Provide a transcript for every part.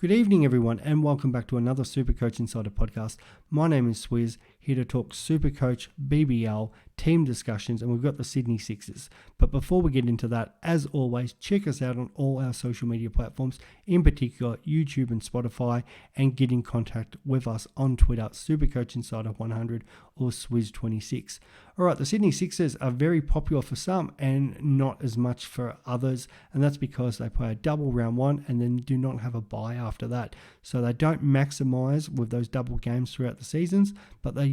Good evening, everyone, and welcome back to another Supercoach Insider podcast. My name is Swizz, here to talk Supercoach, BBL, team discussions, and we've got the Sydney Sixers. But before we get into that, as always, check us out on all our social media platforms, in particular YouTube and Spotify, and get in contact with us on Twitter, Supercoach Insider 100 or Swizz26. All right, the Sydney Sixers are very popular for some and not as much for others, and that's because they play a double round one and then do not have a bye after that. So they don't maximise with those double games throughout the seasons, but their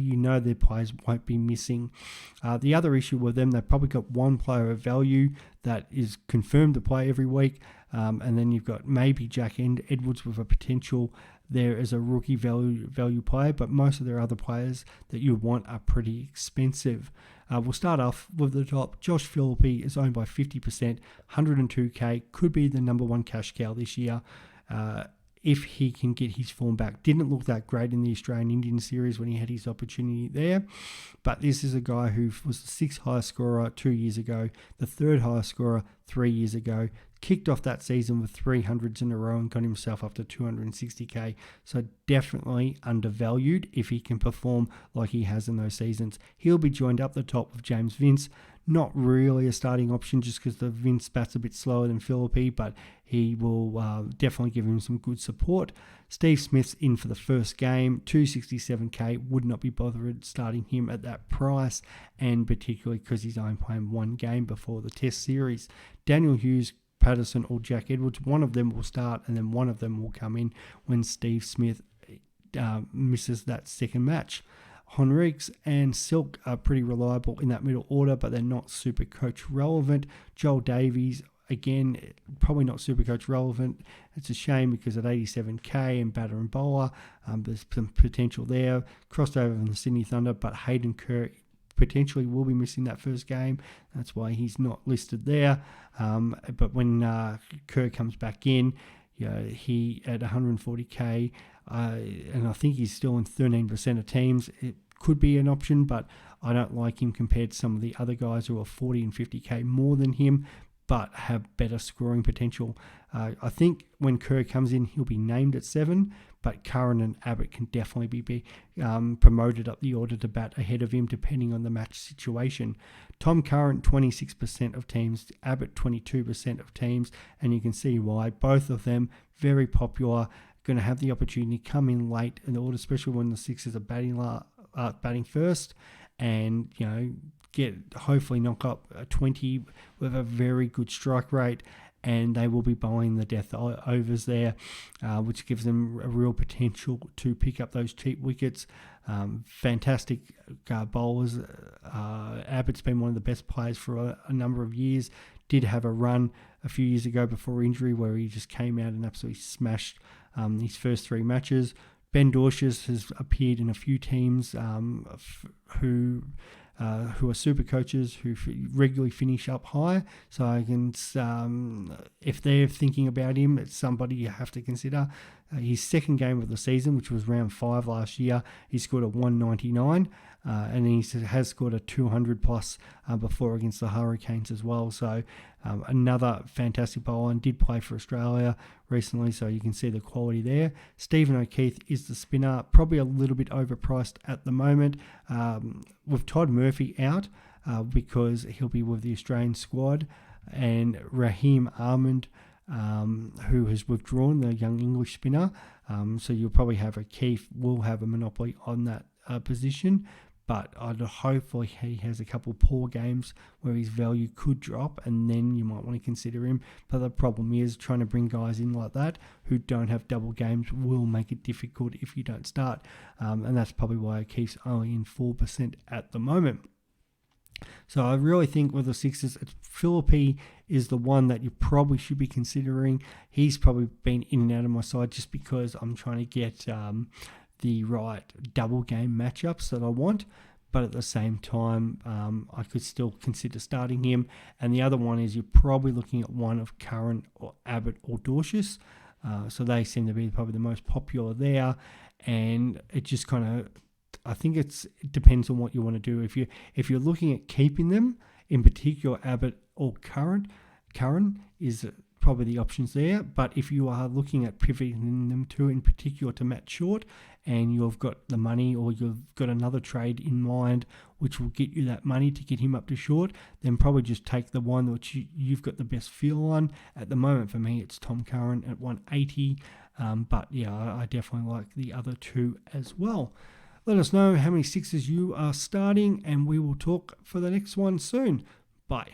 players won't be missing. The other issue with them, they've probably got one player of value that is confirmed to play every week, and then you've got maybe Jack Edwards with a potential there as a rookie value player, but most of their other players that you want are pretty expensive. We'll start off with the top. Josh Philippe is owned by 50%, 102k, could be the number one cash cow this year. If he can get his form back. Didn't look that great in the Australian-Indian series when he had his opportunity there, but this is a guy who was the sixth highest scorer 2 years ago, the third highest scorer 3 years ago, kicked off that season with 300s in a row and got himself up to 260k, so definitely undervalued if he can perform like he has in those seasons. He'll be joined up the top with James Vince. Not really a starting option just because the Vince bat's a bit slower than Philippe, but he will definitely give him some good support. Steve Smith's in for the first game, 267k, would not be bothered starting him at that price, and particularly because he's only playing one game before the test series. Daniel Hughes, Patterson or Jack Edwards, one of them will start and then one of them will come in when Steve Smith misses that second match. Henriques and Silk are pretty reliable in that middle order, but they're not super coach relevant. Joel Davies, again, probably not super coach relevant. It's a shame because at 87k and batter and bowler, there's some potential there. Crossed over from the Sydney Thunder, but Hayden Kerr potentially will be missing that first game. That's why he's not listed there. But when Kerr comes back in, he at 140k, and I think he's still in 13% of teams. It could be an option, but I don't like him compared to some of the other guys who are 40 and 50k more than him, but have better scoring potential. I think when Kerr comes in, he'll be named at 7, but Curran and Abbott can definitely be promoted up the order to bat ahead of him, depending on the match situation. Tom Curran, 26% of teams, Abbott, 22% of teams, and you can see why. Both of them very popular, going to have the opportunity to come in late in the order, especially when the Sixers are batting first, and hopefully knock up a 20 with a very good strike rate, and they will be bowling the death overs there, which gives them a real potential to pick up those cheap wickets. Fantastic bowlers. Abbott's been one of the best players for a number of years. Did have a run a few years ago before injury where he just came out and absolutely smashed his first 3 matches. Ben Dorshus has appeared in a few teams who are super coaches who regularly finish up high. So I can, if they're thinking about him, it's somebody you have to consider. His second game of the season, which was round 5 last year, he scored a 199, and he has scored a 200 plus before against the Hurricanes as well. So another fantastic bowler, and did play for Australia recently, so you can see the quality there. Stephen O'Keefe is the spinner, probably a little bit overpriced at the moment. With Todd Murphy out because he'll be with the Australian squad, and Raheem Ahmed, who has withdrawn, the young English spinner. So you'll probably have O'Keefe will have a monopoly on that position, but hopefully he has a couple poor games where his value could drop, and then you might want to consider him. But the problem is trying to bring guys in like that who don't have double games will make it difficult if you don't start, and that's probably why O'Keefe's only in 4% at the moment. So I really think with the Sixers, Philippe is the one that you probably should be considering. He's probably been in and out of my side just because I'm trying to get the right double game matchups that I want. But at the same time, I could still consider starting him. And the other one is you're probably looking at one of Curran or Abbott or Dorshus. So they seem to be probably the most popular there. And it just kind of, I think it depends on what you want to do. If you're looking at keeping them, in particular Abbott or Curran is probably the options there. But if you are looking at pivoting them to, in particular, to Matt Short, and you've got the money, or you've got another trade in mind which will get you that money to get him up to short, then probably just take the one which you've got the best feel on. At the moment, for me, it's Tom Curran at 180. But yeah, I definitely like the other two as well. Let us know how many sixes you are starting, and we will talk for the next one soon. Bye.